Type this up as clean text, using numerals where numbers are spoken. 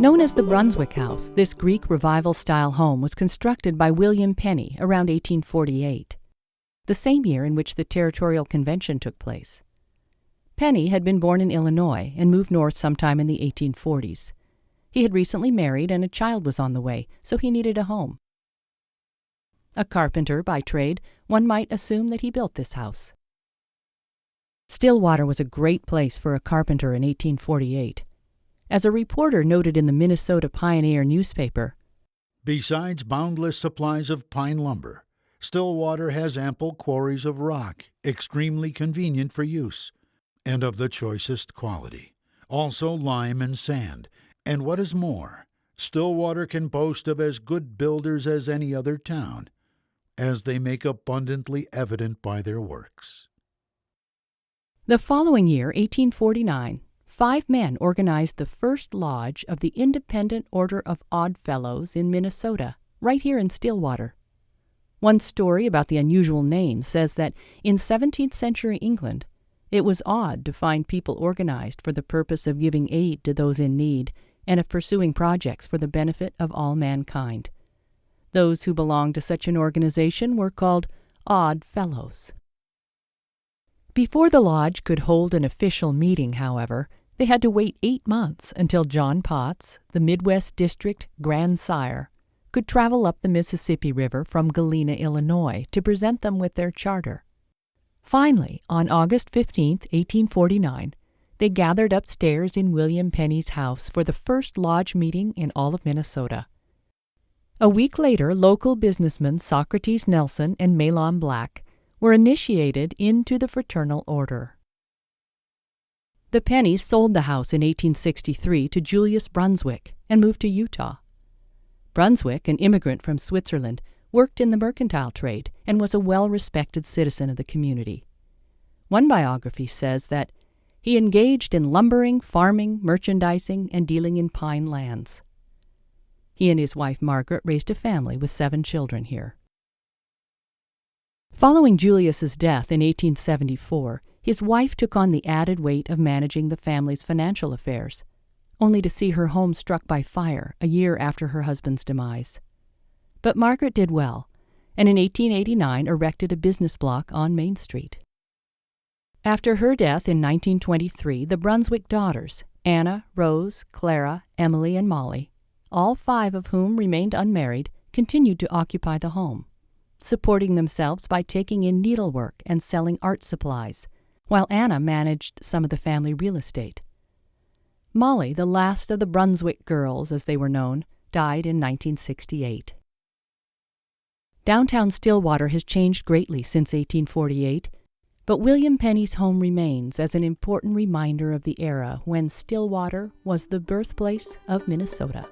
Known as the Brunswick House, this Greek Revival-style home was constructed by William Penny around 1848, the same year in which the Territorial Convention took place. Penny had been born in Illinois and moved north sometime in the 1840s. He had recently married and a child was on the way, so he needed a home. A carpenter by trade, one might assume that he built this house. Stillwater was a great place for a carpenter in 1848. As a reporter noted in the Minnesota Pioneer newspaper, "Besides boundless supplies of pine lumber, Stillwater has ample quarries of rock, extremely convenient for use, and of the choicest quality, also lime and sand, and what is more, Stillwater can boast of as good builders as any other town, as they make abundantly evident by their works." The following year, 1849, 5 men organized the first lodge of the Independent Order of Odd Fellows in Minnesota, right here in Stillwater. One story about the unusual name says that in 17th century England, it was odd to find people organized for the purpose of giving aid to those in need and of pursuing projects for the benefit of all mankind. Those who belonged to such an organization were called Odd Fellows. Before the lodge could hold an official meeting, however, they had to wait 8 months until John Potts, the Midwest District Grandsire, could travel up the Mississippi River from Galena, Illinois, to present them with their charter. Finally, on August 15, 1849, they gathered upstairs in William Penny's house for the first lodge meeting in all of Minnesota. A week later, local businessmen Socrates Nelson and Mahlon Black were initiated into the fraternal order. The Pennys sold the house in 1863 to Julius Brunswick and moved to Utah. Brunswick, an immigrant from Switzerland, worked in the mercantile trade and was a well-respected citizen of the community. One biography says that he engaged in lumbering, farming, merchandising, and dealing in pine lands. He and his wife Margaret raised a family with 7 children here. Following Julius's death in 1874, his wife took on the added weight of managing the family's financial affairs, only to see her home struck by fire a year after her husband's demise. But Margaret did well, and in 1889 erected a business block on Main Street. After her death in 1923, the Brunswick daughters, Anna, Rose, Clara, Emily, and Molly, all 5 of whom remained unmarried, continued to occupy the home, supporting themselves by taking in needlework and selling art supplies, while Anna managed some of the family real estate. Molly, the last of the Brunswick girls, as they were known, died in 1968. Downtown Stillwater has changed greatly since 1848, but William Penny's home remains as an important reminder of the era when Stillwater was the birthplace of Minnesota.